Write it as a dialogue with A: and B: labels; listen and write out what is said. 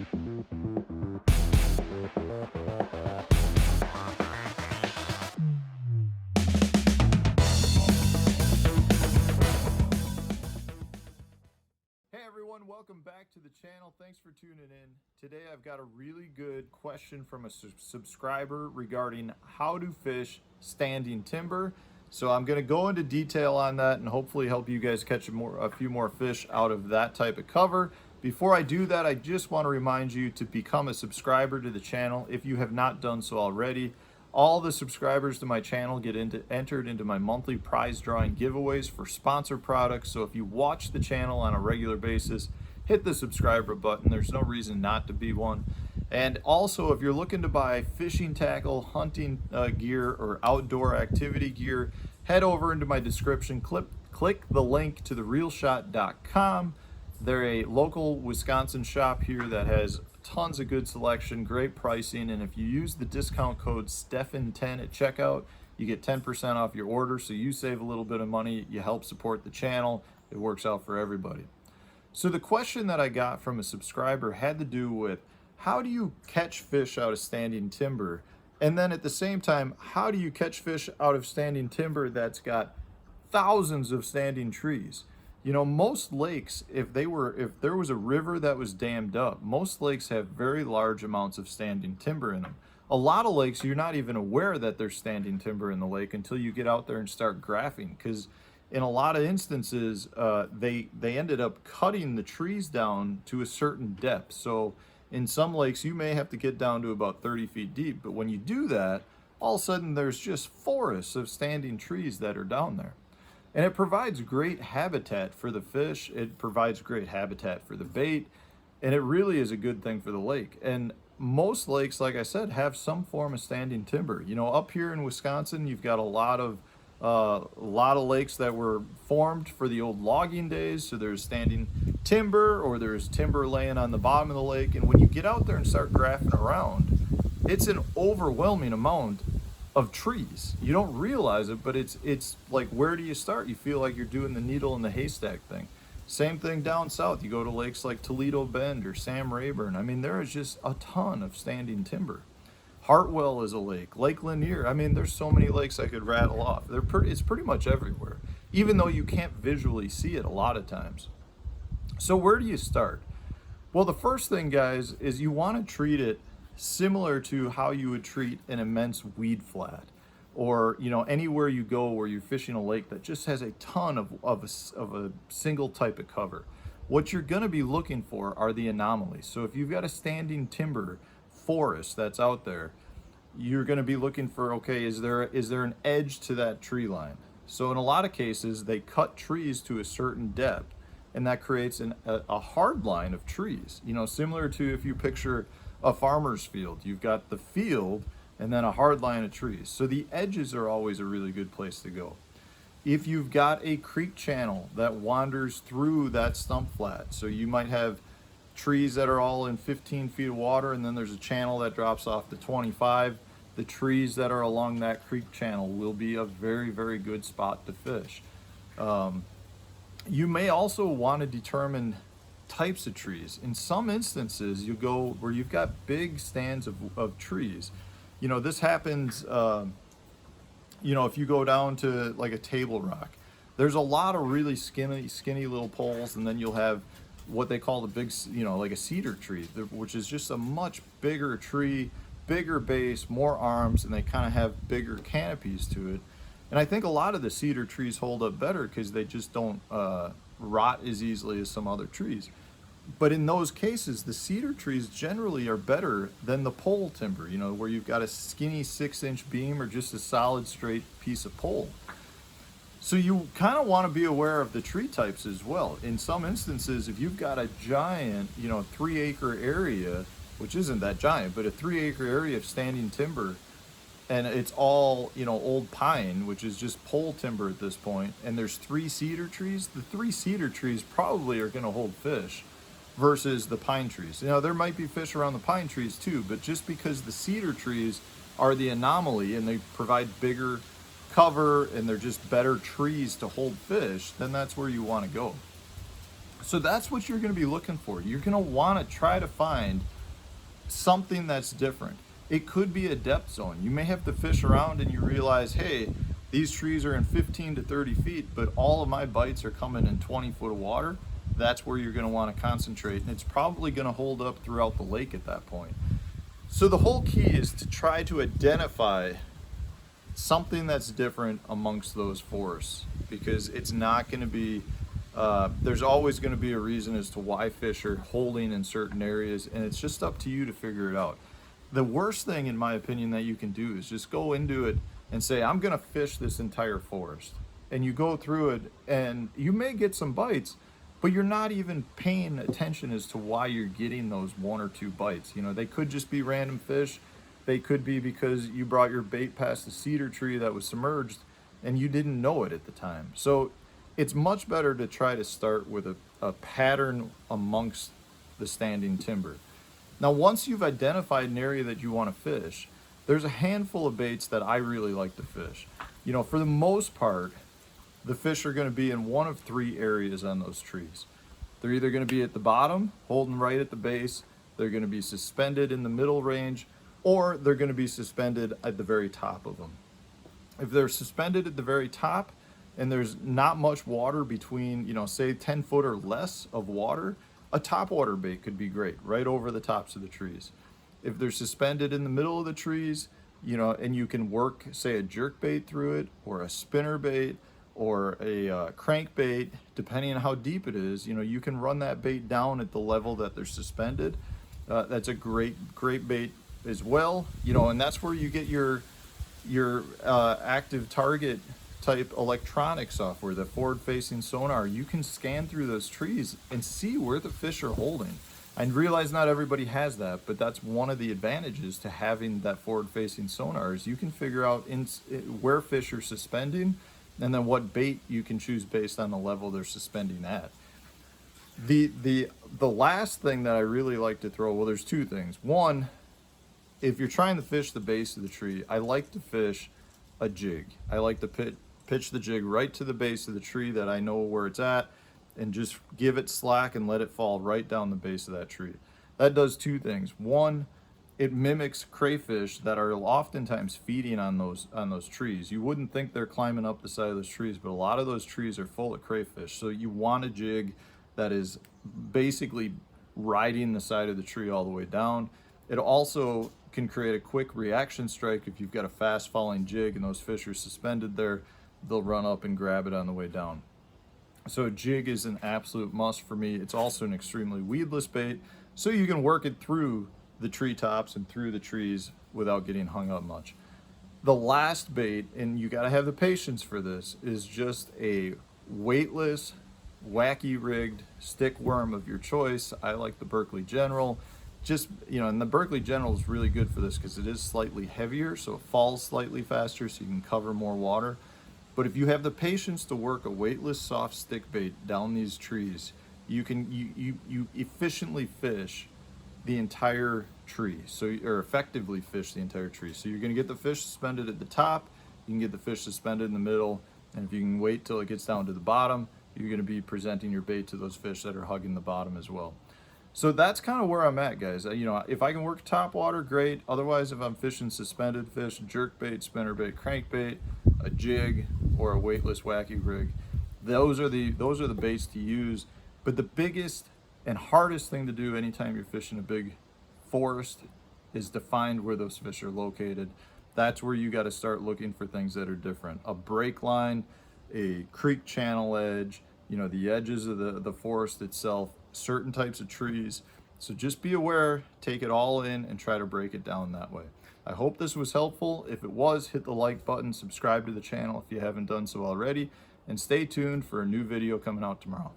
A: Hey everyone, welcome back to the channel. Thanks for tuning in. Today I've got a really good question from a subscriber regarding how to fish standing timber. So I'm going to go into detail on that and hopefully help you guys catch a few more fish out of that type of cover. Before I do that, I just want to remind you to become a subscriber to the channel if you have not done so already. All the subscribers to my channel get entered into my monthly prize drawing giveaways for sponsored products. So if you watch the channel on a regular basis, hit the subscriber button. There's no reason not to be one. And also, if you're looking to buy fishing tackle, hunting gear, or outdoor activity gear, head over into my description, click the link to therealshot.com. They're a local Wisconsin shop here that has tons of good selection, great pricing, and if you use the discount code STEFAN10 at checkout, you get 10% off your order, so you save a little bit of money, you help support the channel, it works out for everybody. So the question that I got from a subscriber had to do with how do you catch fish out of standing timber, and then at the same time, how do you catch fish out of standing timber that's got thousands of standing trees? You know, most lakes, if there was a river that was dammed up, most lakes have very large amounts of standing timber in them. A lot of lakes, you're not even aware that there's standing timber in the lake until you get out there and start graphing, because in a lot of instances, they ended up cutting the trees down to a certain depth. So in some lakes, you may have to get down to about 30 feet deep, but when you do that, all of a sudden there's just forests of standing trees that are down there. And it provides great habitat for the fish, it provides great habitat for the bait, and it really is a good thing for the lake. And most lakes, like I said, have some form of standing timber. You know, up here in Wisconsin, you've got a lot of lakes that were formed for the old logging days, so there's standing timber or there's timber laying on the bottom of the lake. And when you get out there and start graphing around, it's an overwhelming amount of trees. You don't realize it, but it's like, where do you start? You feel like you're doing the needle in the haystack thing. Same thing down south. You go to lakes like Toledo Bend or Sam Rayburn. I mean, there is just a ton of standing timber. Hartwell is a lake. Lake Lanier. I mean, there's so many lakes I could rattle off. It's pretty much everywhere, even though you can't visually see it a lot of times. So where do you start? Well, the first thing, guys, is you want to treat it similar to how you would treat an immense weed flat, or anywhere you go where you're fishing a lake that just has a ton of a single type of cover. What you're going to be looking for are the anomalies. So if you've got a standing timber forest that's out there, you're going to be looking for, okay, is there an edge to that tree line? So in a lot of cases, they cut trees to a certain depth, and that creates a hard line of trees. Similar to if you picture a farmer's field. You've got the field and then a hard line of trees. So the edges are always a really good place to go. If you've got a creek channel that wanders through that stump flat, so you might have trees that are all in 15 feet of water, and then there's a channel that drops off to 25. The trees that are along that creek channel will be a very, very good spot to fish. You may also want to determine types of trees. In some instances, you go where you've got big stands of trees. This happens, if you go down to like a table rock, there's a lot of really skinny little poles, and then you'll have what they call the big, like a cedar tree, which is just a much bigger tree, bigger base, more arms, and they kind of have bigger canopies to it. And I think a lot of the cedar trees hold up better because they just don't rot as easily as some other trees. But in those cases, the cedar trees generally are better than the pole timber, where you've got a skinny 6-inch beam or just a solid straight piece of pole. So you kind of want to be aware of the tree types as well. In some instances, if you've got a giant, 3-acre area, which isn't that giant, but a 3-acre area of standing timber, and it's all, old pine, which is just pole timber at this point, and there's 3 cedar trees, the 3 cedar trees probably are going to hold fish versus the pine trees. There might be fish around the pine trees too, but just because the cedar trees are the anomaly and they provide bigger cover and they're just better trees to hold fish, then that's where you want to go. So that's what you're going to be looking for. You're going to want to try to find something that's different. It could be a depth zone. You may have to fish around and you realize, hey, these trees are in 15 to 30 feet, but all of my bites are coming in 20 foot of water. That's where you're going to want to concentrate, and it's probably going to hold up throughout the lake at that point. So the whole key is to try to identify something that's different amongst those forests, because it's not going to be there's always going to be a reason as to why fish are holding in certain areas, and it's just up to you to figure it out. The worst thing, in my opinion, that you can do is just go into it and say, I'm going to fish this entire forest. And you go through it and you may get some bites, but you're not even paying attention as to why you're getting those 1 or 2 bites. You know, they could just be random fish. They could be because you brought your bait past a cedar tree that was submerged and you didn't know it at the time. So it's much better to try to start with a pattern amongst the standing timber. Now, once you've identified an area that you want to fish, there's a handful of baits that I really like to fish. You know, for the most part, the fish are going to be in one of 3 areas on those trees. They're either going to be at the bottom, holding right at the base, they're going to be suspended in the middle range, or they're going to be suspended at the very top of them. If they're suspended at the very top and there's not much water between, you know, say 10 foot or less of water, a topwater bait could be great, right over the tops of the trees. If they're suspended in the middle of the trees, you know, and you can work, say, a jerk bait through it, or a spinner bait, or a crank bait, depending on how deep it is, you know, you can run that bait down at the level that they're suspended. That's a great bait as well, you know, and that's where you get your active target type electronic software, the forward-facing sonar. You can scan through those trees and see where the fish are holding. I realize not everybody has that, but that's one of the advantages to having that forward-facing sonar, is you can figure out where fish are suspending, and then what bait you can choose based on the level they're suspending at. The last thing that I really like to throw, well, there's 2 things. One, if you're trying to fish the base of the tree, I like to fish a jig. I like to pitch the jig right to the base of the tree that I know where it's at, and just give it slack and let it fall right down the base of that tree. That does 2 things. One, it mimics crayfish that are oftentimes feeding on those trees. You wouldn't think they're climbing up the side of those trees, but a lot of those trees are full of crayfish. So you want a jig that is basically riding the side of the tree all the way down. It also can create a quick reaction strike. If you've got a fast falling jig and those fish are suspended there, they'll run up and grab it on the way down. So a jig is an absolute must for me. It's also an extremely weedless bait, so you can work it through the treetops and through the trees without getting hung up much. The last bait, and you got to have the patience for this, is just a weightless, wacky rigged stick worm of your choice. I like the Berkeley General. Just, you know, and the Berkeley General is really good for this because it is slightly heavier, so it falls slightly faster, so you can cover more water. But if you have the patience to work a weightless soft stick bait down these trees, you efficiently fish the entire tree, or effectively fish the entire tree. So you're going to get the fish suspended at the top, you can get the fish suspended in the middle, and if you can wait till it gets down to the bottom, you're going to be presenting your bait to those fish that are hugging the bottom as well. So that's kind of where I'm at, guys. You know, if I can work top water, great. Otherwise, if I'm fishing suspended fish, jerk bait, spinner bait, crank bait, a jig, or a weightless wacky rig, those are the baits to use. But the biggest and hardest thing to do anytime you're fishing a big forest is to find where those fish are located. That's where you got to start looking for things that are different. A break line, a creek channel edge, you know, the edges of the forest itself, certain types of trees. So just be aware, take it all in, and try to break it down that way. I hope this was helpful. If it was, hit the like button, subscribe to the channel if you haven't done so already, and stay tuned for a new video coming out tomorrow.